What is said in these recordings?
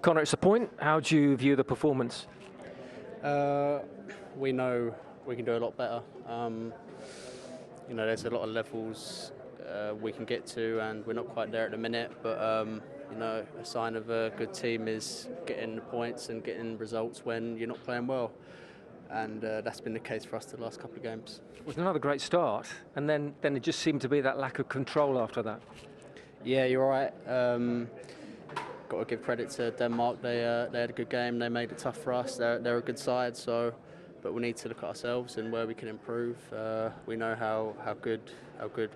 Connor, it's a point. How do you view the performance? We know we can do a lot better. There's a lot of levels we can get to, and we're not quite there at the minute. But a sign of a good team is getting the points and getting results when you're not playing well, and that's been the case for us the last couple of games. It was another great start, and then it just seemed to be that lack of control after that. Yeah, you're right. Got to give credit to Denmark. They had a good game. They made it tough for us. They're a good side. But we need to look at ourselves and where we can improve. We know how good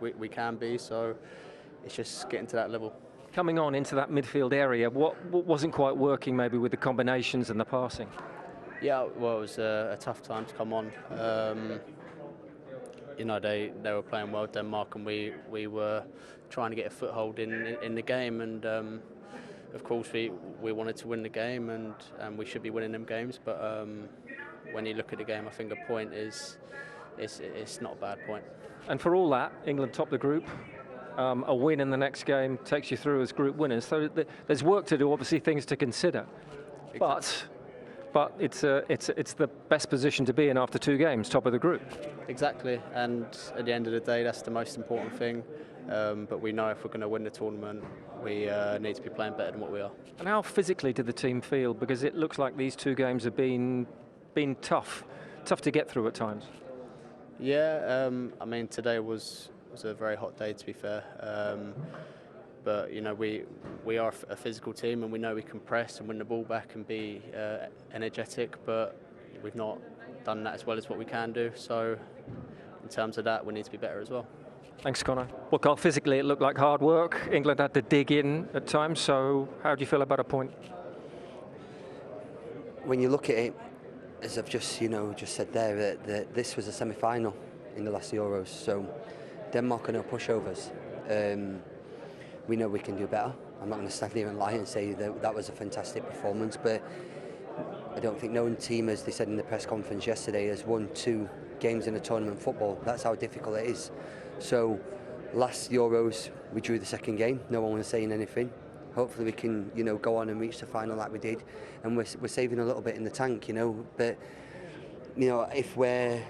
we can be. So it's just getting to that level. Coming on into that midfield area, what wasn't quite working maybe with the combinations and the passing? Yeah, well, it was a tough time to come on. They were playing well, Denmark, and we were trying to get a foothold in the game, and of course we wanted to win the game, and we should be winning them games. But when you look at the game, I think a point it's not a bad point. And for all that, England top the group. A win in the next game takes you through as group winners. So there's work to do, obviously things to consider. Exactly. But it's the best position to be in after 2 games, top of the group. Exactly, and at the end of the day, that's the most important thing. But we know if we're going to win the tournament, we need to be playing better than what we are. And how physically did the team feel? Because it looks like these 2 games have been tough to get through at times. Yeah, today was a very hot day, to be fair. But we are a physical team, and we know we can press and win the ball back and be energetic. But we've not done that as well as what we can do. So in terms of that, we need to be better as well. Thanks, Connor. Well, Carl, physically it looked like hard work. England had to dig in at times. So how do you feel about a point? When you look at it, as I've just said there, that this was a semi-final in the last Euros. So Denmark are no pushovers. We know we can do better. I'm not going to stand here and lie and say that was a fantastic performance, but I don't think no team, as they said in the press conference yesterday, has won 2 games in a tournament football. That's how difficult it is. So last Euros we drew the 2nd game. No one was saying anything. Hopefully we can go on and reach the final like we did, and we're saving a little bit in the tank, But if we're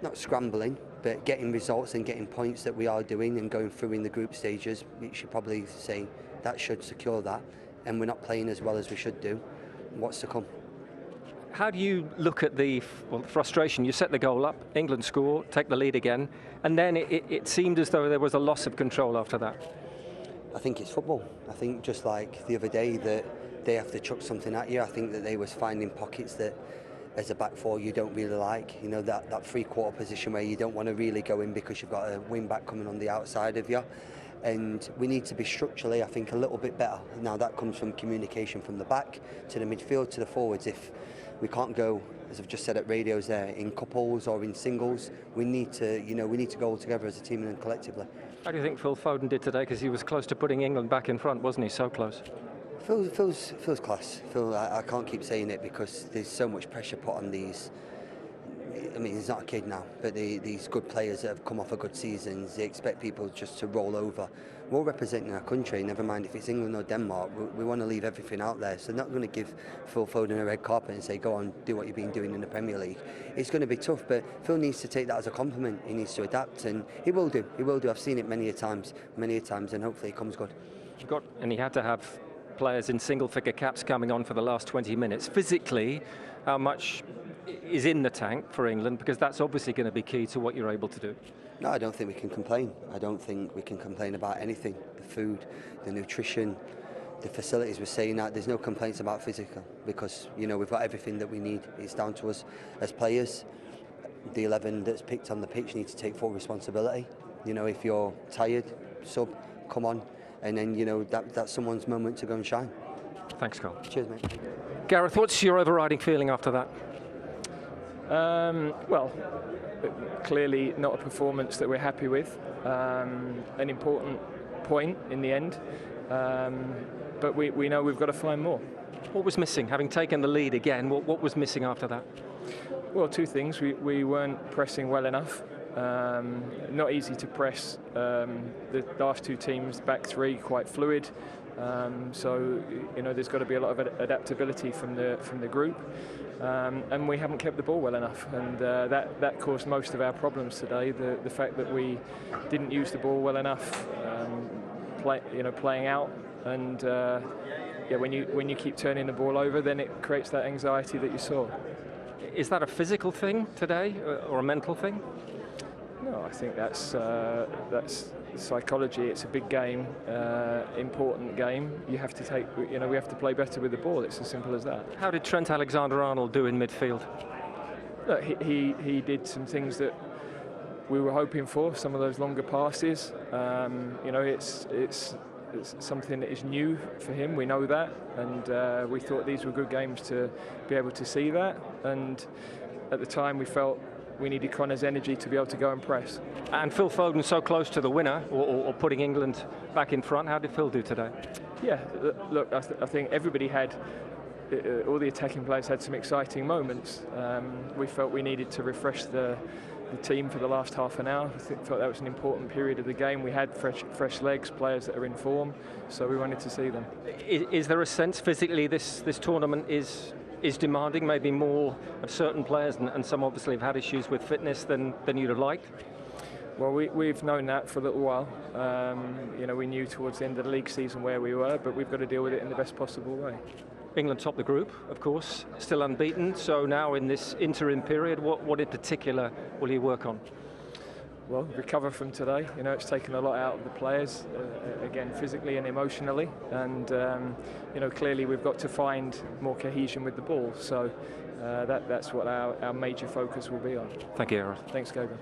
not scrambling, but getting results and getting points that we are doing and going through in the group stages, we should probably say that should secure that. And we're not playing as well as we should do. What's to come? How do you look at the frustration? You set the goal up, England score, take the lead again, and then it seemed as though there was a loss of control after that. I think it's football. I think just like the other day that they have to chuck something at you, I think that they was finding pockets that as a back 4 you don't really like, that 3/4 position where you don't want to really go in because you've got a wing back coming on the outside of you. And we need to be structurally, I think, a little bit better. Now that comes from communication from the back to the midfield to the forwards. If we can't go, as I've just said at radios there, in couples or in singles, we need to go all together as a team and collectively. How do you think Phil Foden did today? Because he was close to putting England back in front, wasn't he? So close. Phil's class. Phil, I can't keep saying it because there's so much pressure put on these. He's not a kid now, but these good players that have come off a good seasons, they expect people just to roll over. We're representing our country, never mind if it's England or Denmark. We want to leave everything out there. So not going to give Phil Foden a red carpet and say, go on, do what you've been doing in the Premier League. It's going to be tough, but Phil needs to take that as a compliment. He needs to adapt, and he will do. He will do. I've seen it many a times, and hopefully it comes good. And he had to have players in single-figure caps coming on for the last 20 minutes. Physically, how much is in the tank for England? Because that's obviously going to be key to what you're able to do. No, I don't think we can complain. I don't think we can complain about anything. The food, the nutrition, the facilities, we're saying that. There's no complaints about physical because, we've got everything that we need. It's down to us as players. The 11 that's picked on the pitch need to take full responsibility. If you're tired, sub, come on. And then, that's someone's moment to go and shine. Thanks, Carl. Cheers, mate. Gareth, what's your overriding feeling after that? Well, clearly not a performance that we're happy with. An important point in the end, but we know we've got to find more. What was missing? Having taken the lead again, what was missing after that? Well, 2 things. We weren't pressing well enough. Not easy to press. The last 2 teams, back 3, quite fluid. So you know, there's got to be a lot of adaptability from the group, and we haven't kept the ball well enough, and that caused most of our problems today. The fact that we didn't use the ball well enough, playing out, and yeah, when you keep turning the ball over, then it creates that anxiety that you saw. Is that a physical thing today or a mental thing? No, I think that's psychology. It's a big game, important game. You have to take, we have to play better with the ball. It's as simple as that. How did Trent Alexander-Arnold do in midfield? Look, he did some things that we were hoping for. Some of those longer passes. It's something that is new for him. We know that, and we thought these were good games to be able to see that. And at the time, we felt we needed Connor's energy to be able to go and press. And Phil Foden so close to the winner, or putting England back in front. How did Phil do today? Yeah, look, I think everybody had, all the attacking players had some exciting moments. We felt we needed to refresh the team for the last half an hour. Thought that was an important period of the game. We had fresh legs, players that are in form, so we wanted to see them. Is there a sense physically this tournament is demanding maybe more of certain players, and some obviously have had issues with fitness than you'd have liked? Well, we've known that for a little while. We knew towards the end of the league season where we were, but we've got to deal with it in the best possible way. England top the group, of course, still unbeaten. So now in this interim period, what in particular will you work on? Well, recover from today. It's taken a lot out of the players, again, physically and emotionally. And, clearly we've got to find more cohesion with the ball. So that's what our major focus will be on. Thank you, Gareth. Thanks, Gallagher.